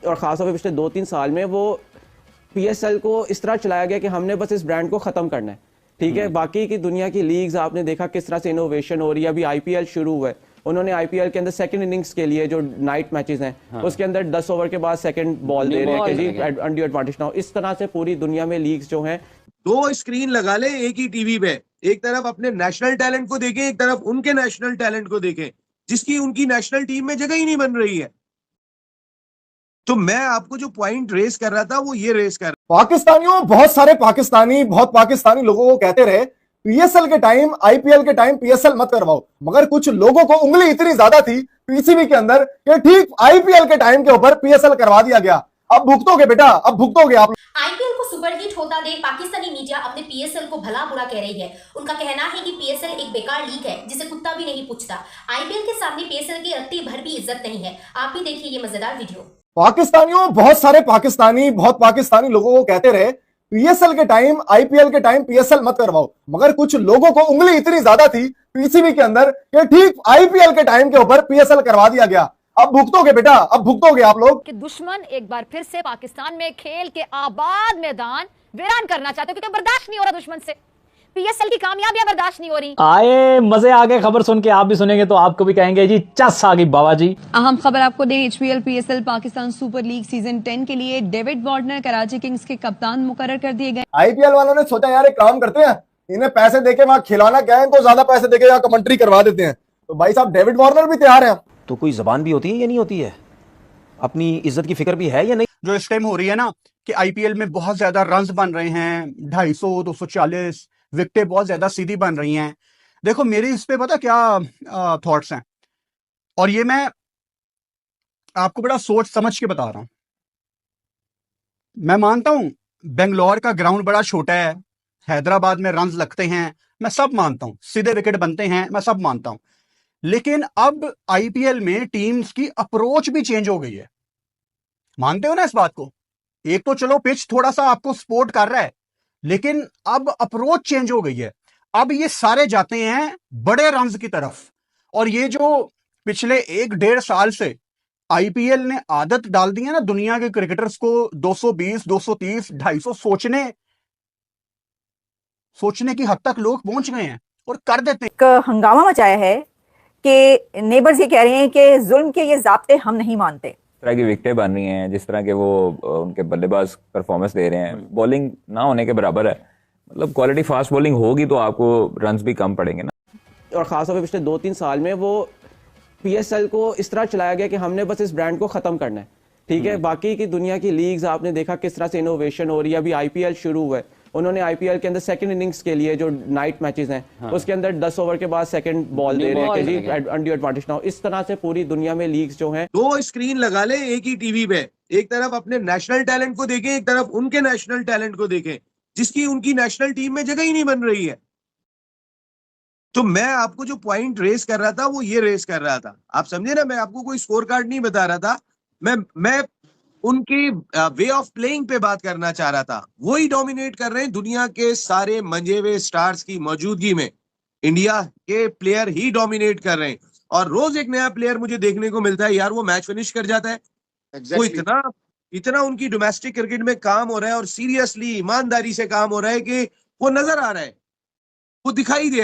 और ख़ासतौर पे पिछले 2-3 साल में वो पीएसएल को इस तरह चलाया गया कि हमने बस इस ब्रांड को ख़त्म करना है। ठीक है, बाकी की दुनिया की लीग्स आपने देखा किस तरह से इनोवेशन हो रही है। अभी आईपीएल शुरू हुआ है, उन्होंने आईपीएल के अंदर सेकंड इनिंग्स के लिए जो नाइट मैचेस हैं, हाँ, उसके अंदर 10 ओवर के बाद सेकंड बॉल दे रहे हैं कि जी अनड्यू एडवांटेज ना हो। इस तरह से पूरी दुनिया में लीग्स जो हैं, 2 स्क्रीन लगा ले एक ही टीवी पे, एक तरफ अपने नेशनल टैलेंट को देखें, एक तरफ उनके नेशनल टैलेंट को देखें, जिसकी उनकी नेशनल टीम में जगह ही नहीं बन रही है। तो मैं आपको जो पॉइंट रेस कर रहा था वो ये रेस कर रहा। पाकिस्तानियों, बहुत सारे पाकिस्तानी बहुत पाकिस्तानी लोगों को कहते रहे पीएसएल के टाइम, आईपीएल के टाइम पीएसएल मत करवाओ, मगर कुछ लोगों को उंगली इतनी ज्यादा थी पीसीबी के अंदर कि ठीक आईपीएल के टाइम के ऊपर पीएसएल करवा दिया गया। अब भुगतोगे बेटा, अब भुगतोगे आप। आईपीएल को सुपरहिट होता देख पाकिस्तानी मीडिया अपने पीएसएल को भला बुरा कह रही है। उनका कहना है कि पीएसएल एक बेकार लीग है जिसे कुत्ता भी नहीं पूछता। आईपीएल के सामने पीएसएल की रत्ती भर भी इज्जत नहीं है। आप भी देखिए ये मजेदार वीडियो। पाकिस्तानियों, बहुत सारे पाकिस्तानी बहुत पाकिस्तानी लोगों को कहते रहे पीएसएल के टाइम, आईपीएल के टाइम पीएसएल मत करवाओ, मगर कुछ लोगों को उंगली इतनी ज्यादा थी पीसीबी के अंदर कि ठीक आईपीएल के टाइम के ऊपर पीएसएल करवा दिया गया। अब भुगतोगे बेटा, अब भुगतोगे आप लोग। कि दुश्मन एक बार फिर से पाकिस्तान में खेल के आबाद मैदान वीरान करना चाहते हो, क्योंकि बर्दाश्त नहीं हो रहा दुश्मन से। पीएसएल की कामयाबियां बर्दाश्त नहीं हो रही। आए मजे आ गए, खबर सुन के आप भी सुनेंगे तो आपको भी कहेंगे जी चस आ गई बाबा जी। अहम खबर आपको दें, HPL PSL Pakistan super league season 10 के लिए डेविड वार्नर कराची किंग्स के कप्तान मुकर्रर कर दिए गए। आईपीएल वालों ने सोचा यार एक काम करते हैं, इन्हें पैसे देके वहां खिलाना क्या है, इनको ज्यादा पैसे देके यहाँ कमेंट्री करवा देते हैं। तो भाई साहब डेविड वार्नर भी तैयार है। तो कोई जबान भी होती है या नहीं होती है, अपनी इज्जत की फिक्र भी है या नहीं। जो इस टाइम हो रही है ना कि आईपीएल में बहुत ज्यादा रन्स बन रहे हैं, 250 240 विकेटें बहुत ज्यादा सीधी बन रही हैं। देखो मेरी इस पे पता क्या थॉट्स हैं, और ये मैं आपको बड़ा सोच समझ के बता रहा हूं। मैं मानता हूं बेंगलोर का ग्राउंड बड़ा छोटा है, हैदराबाद में रन्स लगते हैं, मैं सब मानता हूं, सीधे विकेट बनते हैं, मैं सब मानता हूं। लेकिन अब आईपीएल में टीम्स की अप्रोच भी चेंज हो गई है। मानते हो ना इस बात को? एक तो चलो पिच थोड़ा सा आपको सपोर्ट कर रहा है, लेकिन अब अप्रोच चेंज हो गई है। अब ये सारे जाते हैं बड़े रन्स की तरफ, और ये जो पिछले 1-1.5 साल से आईपीएल ने आदत डाल दी है ना दुनिया के क्रिकेटर्स को 220 230 250 सोचने की हद तक लोग पहुंच गए हैं और कर देते हैं। हंगामा मचाया है कि नेबर्स ये कह रहे हैं कि जुल्म के ये ज़ाब्ते हम नहीं मानते। इस तरह की विकेटें बन रही हैं, जिस तरह के वो उनके बल्लेबाज परफॉर्मेंस दे रहे हैं, बॉलिंग ना होने के बराबर है। मतलब क्वालिटी फास्ट बॉलिंग होगी तो आपको रन्स भी कम पड़ेंगे ना। और ख़ासतौर पे पिछले 2-3 साल में वो पीएसएल को इस तरह चलाया गया कि हमने बस इस ब्रांड को ख़त्म करना है। ठीक है, बाकी की दुनिया की लीग्स आपने देखा किस तरह से इनोवेशन हो रही है। अभी आईपीएल शुरू हुआ है, उन्होंने आईपीएल के अंदर सेकंड इनिंग्स के लिए जो नाइट मैचेस हैं, हाँ, उसके अंदर 10 ओवर के बाद सेकंड बॉल दे रहे हैं कि जी अनड्यू एडवांटेज ना हो। इस तरह से पूरी दुनिया में लीग्स जो हैं, 2 स्क्रीन लगा ले एक ही टीवी पे, एक तरफ अपने नेशनल टैलेंट को देखें, एक तरफ उनके नेशनल टैलेंट को देखें, जिसकी उनकी नेशनल टीम में जगह ही नहीं बन रही है। तो मैं आपको जो पॉइंट रेस कर रहा था वो ये रेस कर रहा था, आप समझे ना। मैं आपको कोई स्कोर कार्ड नहीं बता रहा था, मैं उनकी वे ऑफ प्लेइंग पे बात करना चाह रहा था। वही डोमिनेट कर रहे हैं दुनिया के सारे मंजे हुए स्टार्स की मौजूदगी में। इंडिया के प्लेयर ही डोमिनेट कर रहे हैं, और रोज एक नया प्लेयर मुझे देखने को मिलता है यार, वो मैच फिनिश कर जाता है। वो इतना उनकी डोमेस्टिक क्रिकेट में काम हो रहा है, और सीरियसली ईमानदारी से काम हो रहा है कि वो नजर आ रहा है, वो दिखाई दे